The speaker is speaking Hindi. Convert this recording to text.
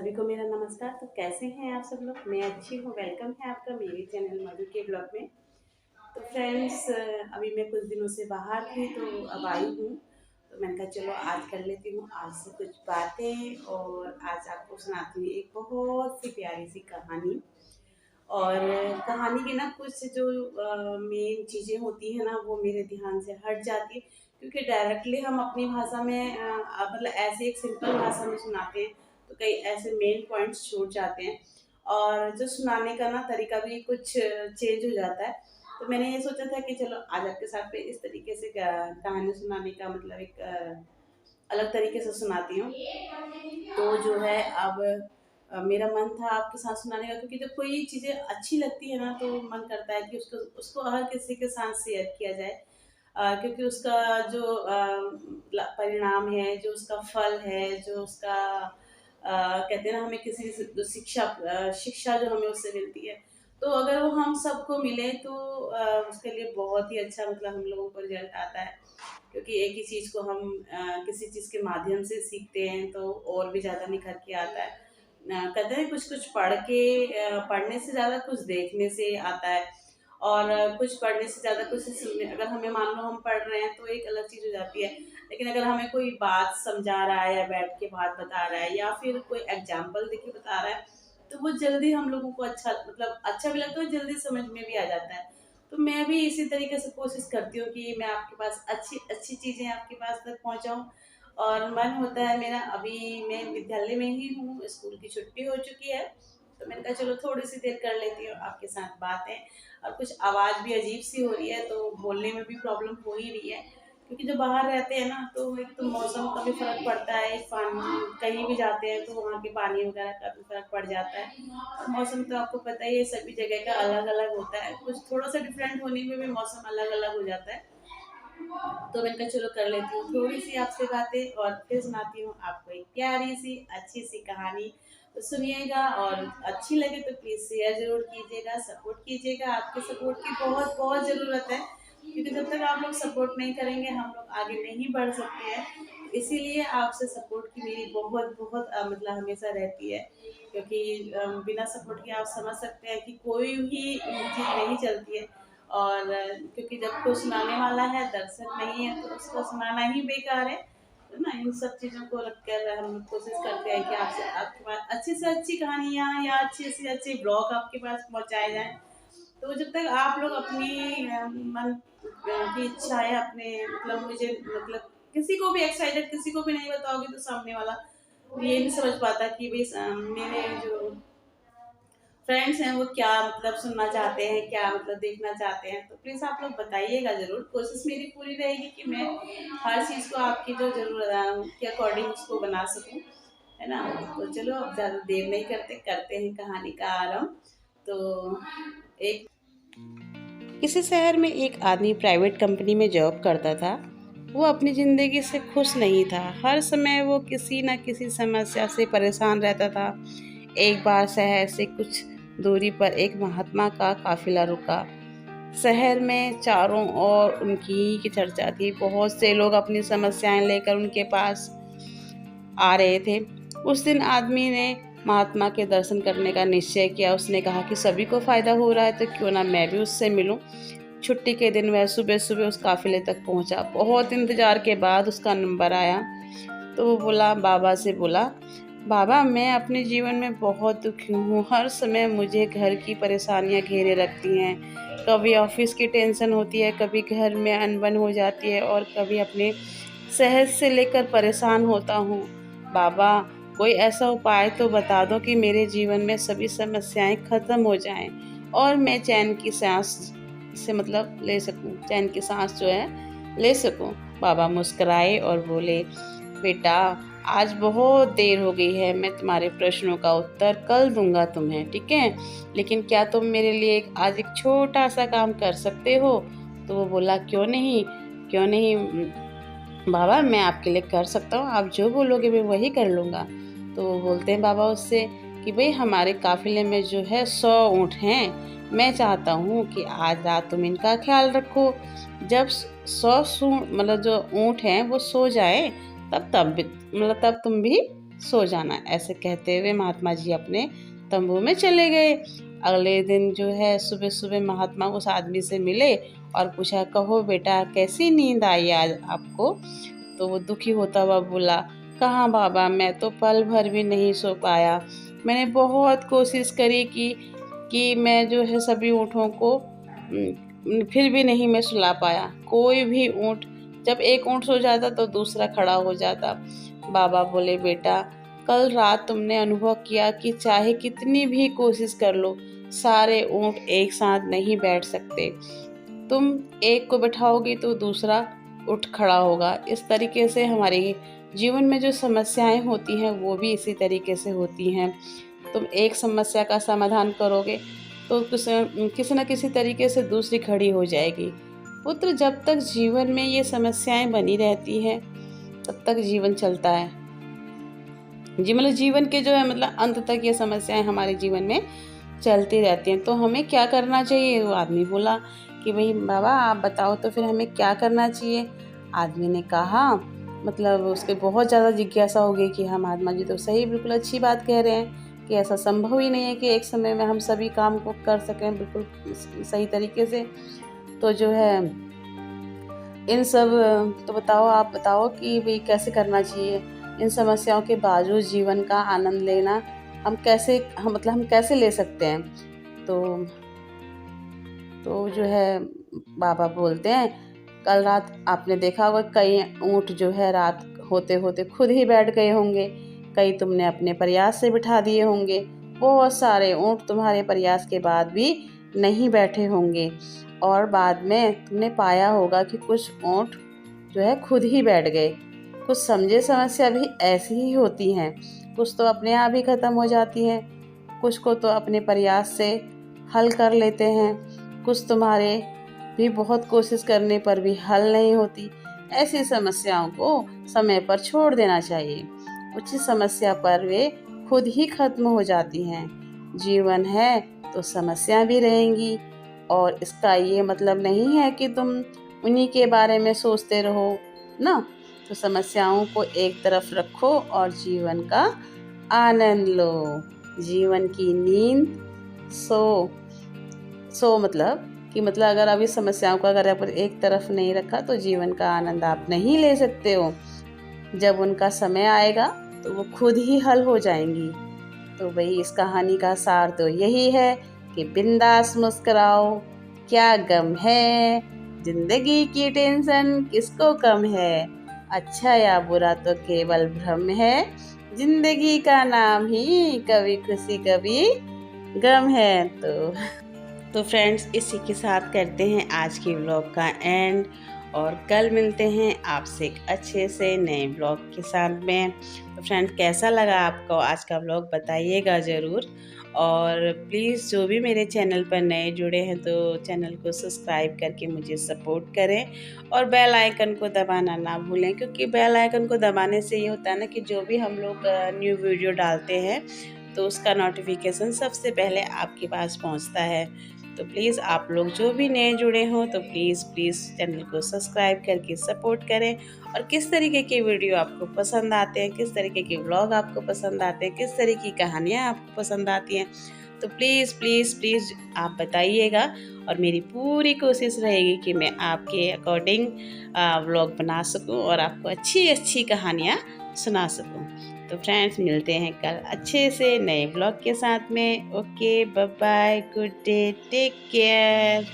सभी को मेरा नमस्कार। तो कैसे हैं आप सब लोग? मैं अच्छी हूँ। वेलकम है आपका मेरे चैनल मधु के ब्लॉग में। तो फ्रेंड्स, अभी मैं कुछ दिनों से बाहर थी तो अब आई हूँ। तो मैंने कहा चलो आज कर लेती हूँ आज से कुछ बातें, और आज आपको सुनाती हूँ एक बहुत सी प्यारी सी कहानी। और कहानी की ना कुछ जो मेन चीज़ें होती हैं ना वो मेरे ध्यान से हट जाती है, क्योंकि डायरेक्टली हम अपनी भाषा में मतलब ऐसे एक सिंपल भाषा में सुनाते हैं तो कई ऐसे मेन पॉइंट्स छूट जाते हैं, और जो सुनाने का ना तरीका भी कुछ चेंज हो जाता है। तो मैंने ये सोचा था कि चलो आज आपके साथ में इस तरीके से कहानी सुनाने का मतलब एक अलग तरीके से सुनाती हूँ। तो जो है अब मेरा मन था आपके साथ सुनाने का, क्योंकि जब कोई चीज़ें अच्छी लगती है ना तो मन करता है कि उसको उसको हर किसी के साथ शेयर किया जाए। क्योंकि उसका जो परिणाम है, जो उसका फल है, जो उसका कहते हैं ना हमें किसी से जो शिक्षा जो हमें उससे मिलती है, तो अगर वो हम सबको मिले तो उसके लिए बहुत ही अच्छा मतलब हम लोगों को रिजल्ट आता है। क्योंकि एक ही चीज़ को हम किसी चीज़ के माध्यम से सीखते हैं तो और भी ज़्यादा निखर के आता है। कहते हैं कुछ कुछ पढ़ने से ज़्यादा कुछ देखने से आता है, और कुछ पढ़ने से ज़्यादा कुछ सुनने। अगर हमें मान लो हम पढ़ रहे हैं तो एक अलग चीज़ हो जाती है, लेकिन अगर हमें कोई बात समझा रहा है या बैठ के बात बता रहा है या फिर कोई एग्जाम्पल देके बता रहा है तो वो जल्दी हम लोगों को अच्छा भी लगता है, जल्दी समझ में भी आ जाता है। तो मैं भी इसी तरीके से कोशिश करती हूँ कि मैं आपके पास अच्छी अच्छी चीज़ें आपके पास तक पहुँचाऊँ। और मन होता है मेरा, अभी मैं विद्यालय में ही हूँ, स्कूल की छुट्टी हो चुकी है, तो मैंने कहा चलो थोड़ी सी देर कर लेती हूँ आपके साथ बातें। और कुछ आवाज़ भी अजीब सी हो रही है तो बोलने में भी प्रॉब्लम हो ही रही है, क्योंकि जब बाहर रहते हैं ना तो एक तो मौसम का भी फ़र्क पड़ता है, पानी कहीं भी जाते हैं तो वहाँ के पानी वगैरह का भी फ़र्क पड़ जाता है। और मौसम तो आपको पता ही है सभी जगह का अलग अलग होता है, कुछ थोड़ा सा डिफरेंट होने में भी मौसम अलग अलग हो जाता है। तो मैंने कहा चलो कर लेती हूँ थोड़ी सी आपसे बातें, और फिर सुनाती हूँ आपको एक प्यारी सी अच्छी सी कहानी। तो सुनिएगा, और अच्छी लगे तो प्लीज़ शेयर ज़रूर कीजिएगा, सपोर्ट कीजिएगा। आपके सपोर्ट की बहुत बहुत ज़रूरत है, क्योंकि जब तक आप लोग सपोर्ट नहीं करेंगे हम लोग आगे नहीं बढ़ सकते हैं। तो इसीलिए आपसे सपोर्ट की मेरी बहुत बहुत मतलब हमेशा रहती है, क्योंकि बिना सपोर्ट के आप समझ सकते हैं कि कोई भी चीज़ नहीं चलती है। और क्योंकि जब कोई सुनाने वाला है, दर्शक नहीं है, तो उसको सुनाना ही बेकार है। तो ना इन सब चीज़ों को रख कर हम लोग कोशिश करते हैं कि आपसे आपके पास अच्छी से अच्छी कहानियाँ या अच्छे से अच्छे ब्लॉग आपके पास पहुँचाए जाएँ। तो जब तक आप लोग अपनी मन की इच्छा है, अपने मतलब मुझे मतलब किसी को भी एक्साइटेड किसी को भी नहीं बताओगे तो सामने वाला ये नहीं समझ पाता कि भाई मेरे जो फ्रेंड्स हैं वो क्या मतलब सुनना चाहते हैं, क्या मतलब देखना चाहते हैं। तो प्लीज़ आप लोग बताइएगा ज़रूर। कोशिश मेरी पूरी रहेगी कि मैं हर चीज़ को आपकी जो ज़रूरत के अकॉर्डिंग उसको बना सकूँ, है ना? तो चलो अब ज़्यादा देर नहीं करते, करते हैं कहानी का आरंभ। तो एक किसी शहर में एक आदमी प्राइवेट कंपनी में जॉब करता था। वो अपनी ज़िंदगी से खुश नहीं था। हर समय वो किसी न किसी समस्या से परेशान रहता था। एक बार शहर से कुछ दूरी पर एक महात्मा का काफिला रुका। शहर में चारों ओर उनकी ही की चर्चा थी। बहुत से लोग अपनी समस्याएं लेकर उनके पास आ रहे थे। उस दिन आदमी ने महात्मा के दर्शन करने का निश्चय किया। उसने कहा कि सभी को फायदा हो रहा है तो क्यों ना मैं भी उससे मिलूं। छुट्टी के दिन वह सुबह सुबह उस काफिले तक पहुंचा। बहुत इंतजार के बाद उसका नंबर आया तो वो बाबा से बोला, बाबा मैं अपने जीवन में बहुत दुखी हूँ। हर समय मुझे घर की परेशानियाँ घेरे रखती हैं। कभी ऑफिस की टेंशन होती है, कभी घर में अनबन हो जाती है और कभी अपने सेहत से लेकर परेशान होता हूँ। बाबा कोई ऐसा उपाय तो बता दो कि मेरे जीवन में सभी समस्याएं खत्म हो जाएं और मैं चैन की सांस से मतलब ले सकूं, चैन की सांस जो है ले सकूं। बाबा मुस्कुराए और बोले, बेटा आज बहुत देर हो गई है, मैं तुम्हारे प्रश्नों का उत्तर कल दूंगा तुम्हें, ठीक है? लेकिन क्या तुम मेरे लिए आज एक छोटा सा काम कर सकते हो? तो वो बोला, क्यों नहीं, क्यों नहीं बाबा, मैं आपके लिए कर सकता हूँ, आप जो बोलोगे मैं वही कर लूँगा। तो वो बोलते हैं बाबा उससे कि भाई हमारे काफिले में जो है 100 ऊँट हैं, मैं चाहता हूँ कि आज रात तुम इनका ख्याल रखो। जब 100 मतलब जो ऊँट हैं वो सो जाए तब तब मतलब तब तुम भी सो जाना। ऐसे कहते हुए महात्मा जी अपने तंबू में चले गए। अगले दिन जो है सुबह सुबह महात्मा उस आदमी से मिले और पूछा, कहो बेटा कैसी नींद आई आज आपको? तो वो दुखी होता हुआ बोला, कहाँ बाबा, मैं तो पल भर भी नहीं सो पाया। मैंने बहुत कोशिश करी कि मैं जो है सभी ऊँटों को फिर भी नहीं मैं सुला पाया। कोई भी ऊँट, जब एक ऊँट सो जाता तो दूसरा खड़ा हो जाता। बाबा बोले, बेटा कल रात तुमने अनुभव किया कि चाहे कितनी भी कोशिश कर लो, सारे ऊँट एक साथ नहीं बैठ सकते। तुम एक को बैठाओगी तो दूसरा उठ खड़ा होगा। इस तरीके से हमारे जीवन में जो समस्याएं होती हैं वो भी इसी तरीके से होती हैं। तुम एक समस्या का समाधान करोगे तो किसी न किसी तरीके से दूसरी खड़ी हो जाएगी। पुत्र, जब तक जीवन में ये समस्याएं बनी रहती हैं तब तक जीवन चलता है। मतलब जीवन के जो है अंत तक ये समस्याएं हमारे जीवन में चलती रहती हैं। तो हमें क्या करना चाहिए? वो आदमी बोला कि भाई बाबा आप बताओ तो फिर हमें क्या करना चाहिए? आदमी ने कहा, उसके बहुत ज़्यादा जिज्ञासा हो गई कि हाँ महात्मा जी तो सही, बिल्कुल अच्छी बात कह रहे हैं कि ऐसा संभव ही नहीं है कि एक समय में हम सभी काम को कर सकें बिल्कुल सही तरीके से। तो जो है इन सब तो बताओ, आप बताओ कि भाई कैसे करना चाहिए? इन समस्याओं के बावजूद जीवन का आनंद लेना हम कैसे ले सकते हैं? तो जो है बाबा बोलते हैं, कल रात आपने देखा होगा कई ऊँट जो है रात होते होते खुद ही बैठ गए होंगे, कई तुमने अपने प्रयास से बिठा दिए होंगे, बहुत सारे ऊँट तुम्हारे प्रयास के बाद भी नहीं बैठे होंगे, और बाद में तुमने पाया होगा कि कुछ ऊँट जो है खुद ही बैठ गए। कुछ समझे समस्या भी ऐसी ही होती हैं, कुछ तो अपने आप ही ख़त्म हो जाती हैं, कुछ को तो अपने प्रयास से हल कर लेते हैं, कुछ तुम्हारे भी बहुत कोशिश करने पर भी हल नहीं होती। ऐसी समस्याओं को समय पर छोड़ देना चाहिए। उचित समस्या पर वे खुद ही खत्म हो जाती हैं। जीवन है तो समस्या भी रहेंगी, और इसका ये मतलब नहीं है कि तुम उन्हीं के बारे में सोचते रहो ना। तो समस्याओं को एक तरफ रखो और जीवन का आनंद लो। जीवन की नींद सो अगर अभी समस्याओं को अगर आप एक तरफ नहीं रखा तो जीवन का आनंद आप नहीं ले सकते हो। जब उनका समय आएगा तो वो खुद ही हल हो जाएंगी। तो भाई इस कहानी का सार तो यही है कि बिंदास मुस्कुराओ, क्या गम है, जिंदगी की टेंशन किसको कम है, अच्छा या बुरा तो केवल भ्रम है, जिंदगी का नाम ही कभी खुशी कभी गम है। तो फ्रेंड्स, इसी के साथ करते हैं आज की व्लॉग का एंड, और कल मिलते हैं आपसे एक अच्छे से नए व्लॉग के साथ में। तो फ्रेंड्स, कैसा लगा आपको आज का व्लॉग बताइएगा ज़रूर, और प्लीज़ जो भी मेरे चैनल पर नए जुड़े हैं तो चैनल को सब्सक्राइब करके मुझे सपोर्ट करें, और बेल आइकन को दबाना ना भूलें, क्योंकि बेल आइकन को दबाने से ये होता है ना कि जो भी हम लोग न्यू वीडियो डालते हैं तो उसका नोटिफिकेशन सबसे पहले आपके पास पहुंचता है। तो प्लीज़ आप लोग जो भी नए जुड़े हों तो प्लीज़ चैनल को सब्सक्राइब करके सपोर्ट करें। और किस तरीके के वीडियो आपको पसंद आते हैं, किस तरीके के व्लॉग आपको पसंद आते हैं, किस तरह की कहानियाँ आपको पसंद आती हैं, तो प्लीज़ आप बताइएगा, और मेरी पूरी कोशिश रहेगी कि मैं आपके अकॉर्डिंग व्लॉग बना सकूं और आपको अच्छी अच्छी कहानियाँ सुना सकूं। तो फ्रेंड्स, मिलते हैं कल अच्छे से नए व्लॉग के साथ में। Okay, bye bye, good day, take care.